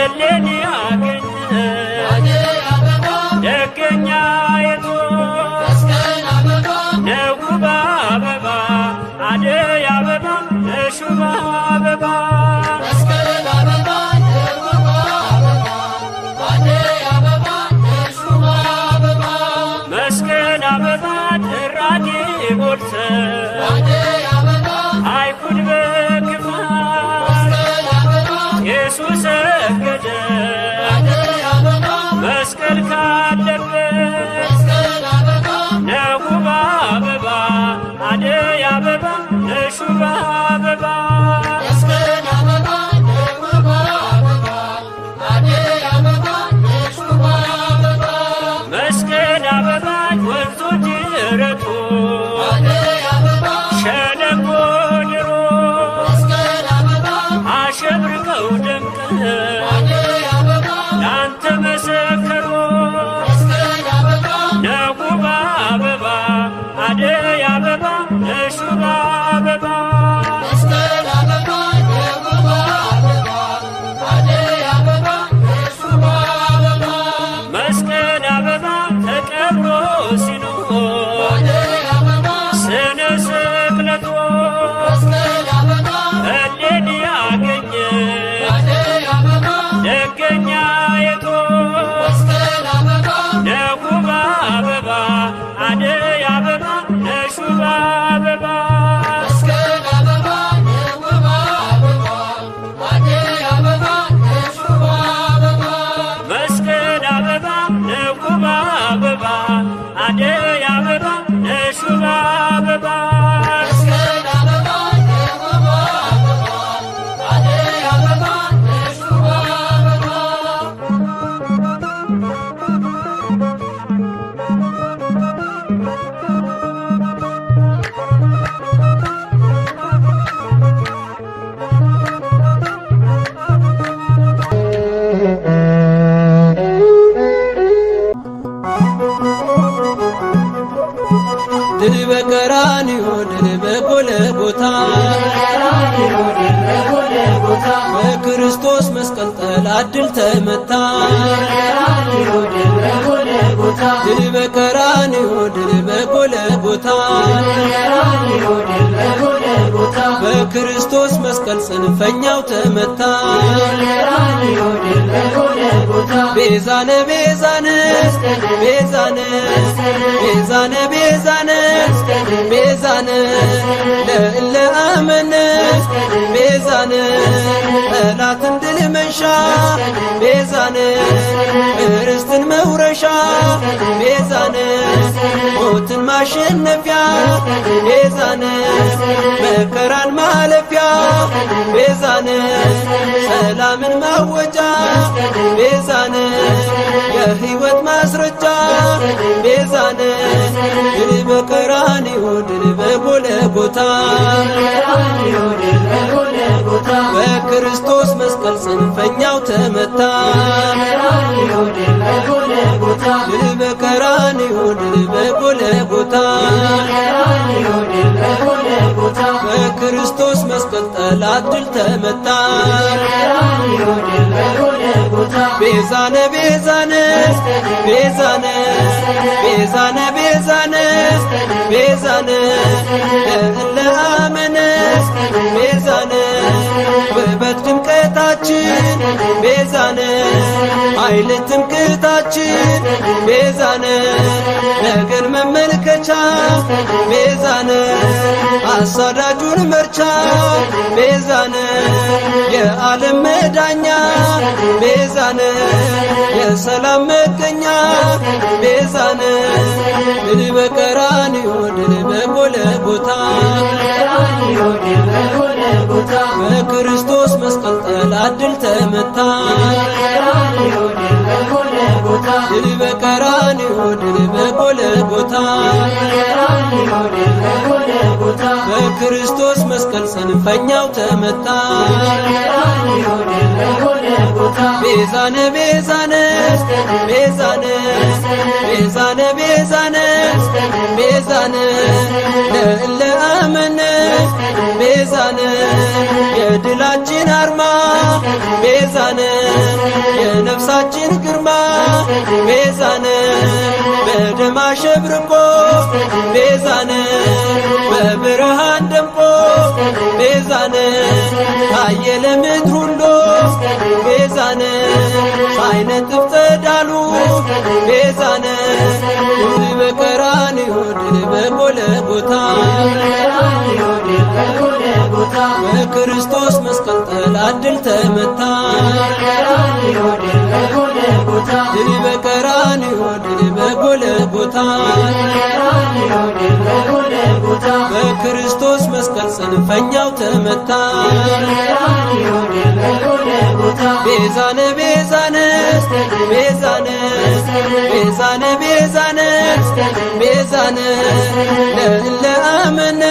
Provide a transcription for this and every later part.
እሌኒ አገኘ ደገኛይቱ ነውብ አበባ አደይ አበባ ነሹም አበባ መስቀል አበባ ጥራጌ ቦልተ አይኩን በክፋት ኢየሱስ ሰገደ መስቀል ካለበት ነውብ አበባ አደይ አበባ ነሹም አበባ መስቀል አበባ ወንዙ ጅረቱ ሸለቆ ድሮ አሸብርቀው ደምቀው ላንተ መሰከሩ ነውብ አበባ አደይ አበባ ነሹም አበባ መስቀል አበባ ተቀብሮ ሲኖር ስነ ስቅለቱ እሌኒ አገኘ ደገኛይቱ ነውብ አበባ አደይ አበባ ነሹም አበባ መስቀል አበባ ነውብ አበባ አደይ አበባ ነሹም አበባ ድል በቀራንዮ ድል በጎልጎታ በክርስቶስ መስቀል ጠላት ድል ተመታ ድል በቀራንዮ ድል በጎልጎታ በክርስቶስ መስቀል ጽንፈኛው ተመታ ቤዛነ ቤዛነ ቤዛነ ቤዛነ ቤዛነ ቤዛነ ለእለ አመነ ቤዛነ ጠላትን ድል መንሻ ቤዛነ ርስትን መውረሻ ቤዛነ ሞትን ማሸነፊያ ቤዛነ መከራን ማለፊያ ቤዛነ ሰላምን ማወጃ ቤዛነ የሕይወት ማስረጃ ቤዛነ ድል በቀራንዮ ድል በጎልጎታ በክርስቶስ መስቀል ጽንፈኛው ተመታ ድል በቀራንዮ ድል በጎልጎታ በክርስቶስ መስቀል ጠላት ድል ተመታ ቤዛነ ቤዛነ ቤዛነ ቤዛነ ቤዛነ ቤዛነ ለእለ አመነ ቤዛነ ውበት ድምቀታችን ቤዛነ ኃይል ትምክህታችን ቤዛነ ነገር መመልከቻ ቤዛነ አሳዳጁን መርቻ ቤዛነ የዓለም መዳኛ ቤዛነ የሰላም መገኛ ቤዛነ ድል በቀራንዮ ድል በጎልጎታ በክርስቶስ መስቀል ጠላት ድል ተመታ ድል በቀራንዮ ድል በጎልጎታ በክርስቶስ መስቀል ጽንፈኛው ተመታ ቤዛነ ቤዛነ ቤዛነ ቤዛነ ቤዛነ ቤዛነ ለእለ አመነ ቤዛነ የድላችን አርማ ቤዛነ ቤዛነ በደም አሸብርቆ ቤዛነ በብርሃን ደምቆ ቤዛነ ታየ ለምድር ሁሉ ቤዛነ ሳይነጥፍ ጸዳሉ ቤዛነ ድል በቀራንዮ ድል በጎልጎታ በክርስቶስ መስቀል ጠላት ድል ተመታ ድል በቀራንዮ ድል በጎልጎታ በክርስቶስ መስቀል ጽንፈኛው ተመታ ቤዛነ ቤዛነ ቤዛነ ቤዛነ ቤዛነ ቤዛነ ለእለ አመነ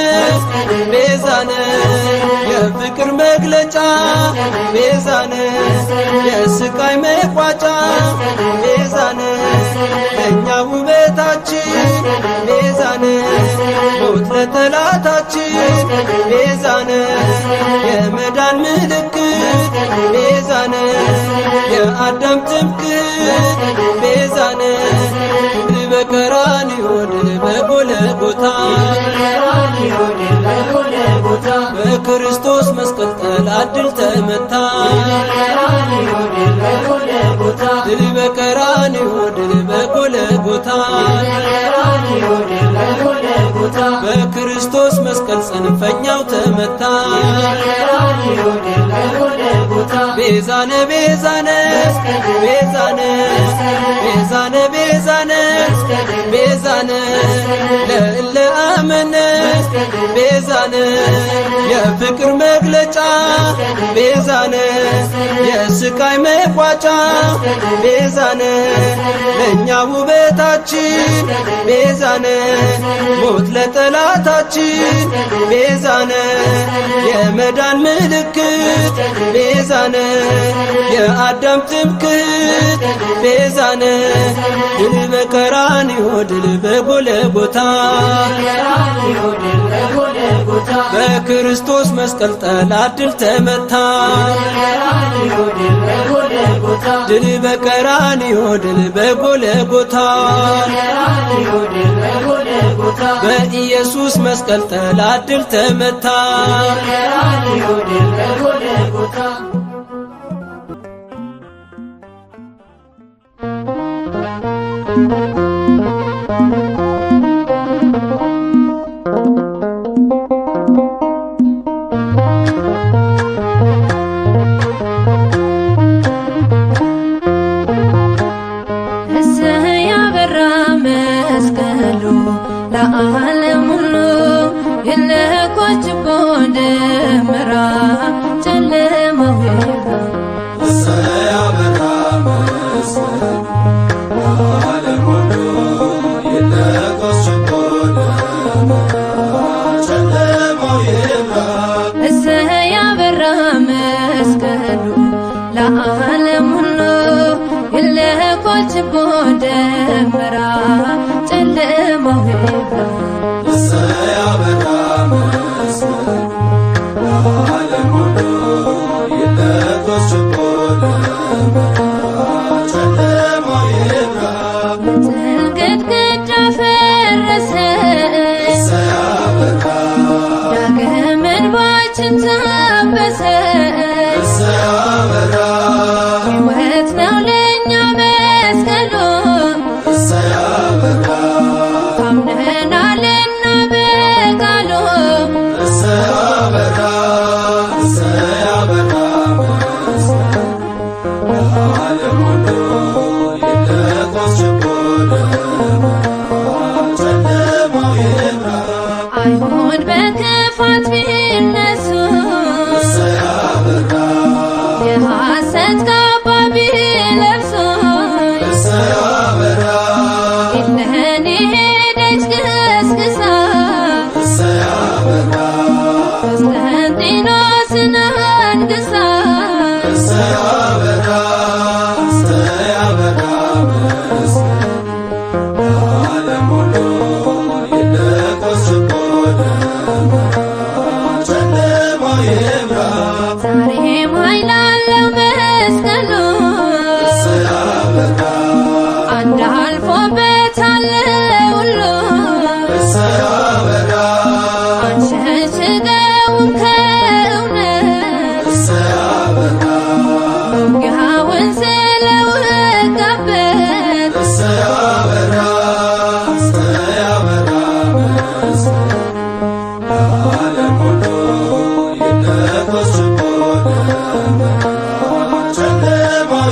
ቤዛነ የፍቅር መግለጫ ቤዛነ የስቃይ መቋጫ ቤዛነ ለእኛ ውበታችን ቤዛነ ሞት ለጠላታችን ቤዛነ የመዳን ምልክት ቤዛነ የአዳም ትምክህት ቤዛነ ድል በቀራንዮ ድል በጎልጎታ በክርስቶስ መስቀል ጠላት ድል ተመታ ድል በቀራንዮ ድል በጎልጎታ በክርስቶስ መስቀል ጽንፈኛው ተመታ ቤዛነ ቤዛነ ቤዛነ ቤዛነ ቤዛነ ቤዛነ ለእለ አመነ ቤዛነ የፍቅር መግለጫ ቤዛነ የስቃይ መቋጫ ቤዛነ ለእኛ ውበታችን ቤዛነ ሞት ለጠላታችን ቤዛነ የመዳን ምልክት ቤዛነ የአዳም ትምክህት ቤዛነ ድል በቀራንዮ ድል በጎልጎታ በክርስቶስ መስቀል ጠላት ድል ተመታ ድል በቀራንዮ ድል በጎልጎታ በኢየሱስ መስቀል ጠላት ድል ተመታ ለዓለም ሁሉ የለኮችቦ ደመራ ጨለማው ይብራ እሰይ አበራ መስቀሉ ለዓለም ሁሉ የለኮችቦ ደመራ ጨለማው ይብራ እሰይ አበራ መስቀሉ ለዓለም ሁሉ የለኮችቦ ደመራ ጨለማው ይብራ እሰይ አበራ መስቀሉ ለዓለም ሁሉ የለኮችቦ ደመራ ጨለማው ይብራ የጥል ግድግዳ ፈረሰ እሰይ አበራ ዳግም እንባችን ታበሰ እሰይ አበራ ሕይወት ነው ለእኛ መስቀሉ እሰይ አበራ አምነናልና በቃሉ እሰይ አበራ እሰይ አበራ መስቀሉ ለዓለም ሁሉ የለኮችቦ ደመራ ጨለማው ይብራ አይሁድ በክፋት ቢነሱ እሰይ አበራ የሐሰት ካባ ቢለብሱ እሰይ አበራ እነሆ ሄደች ገስግሳ እሰይ አበራ ቆስጠንጢኖስን አንግሳ እሰይ አበራ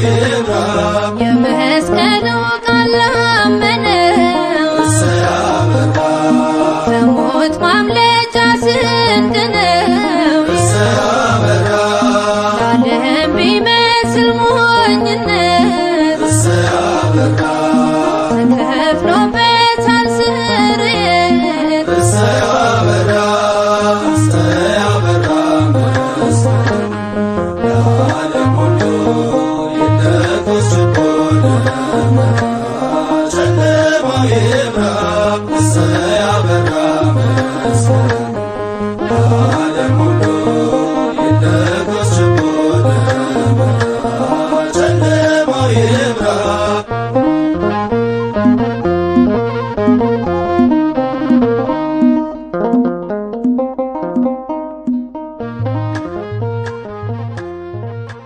ይብራ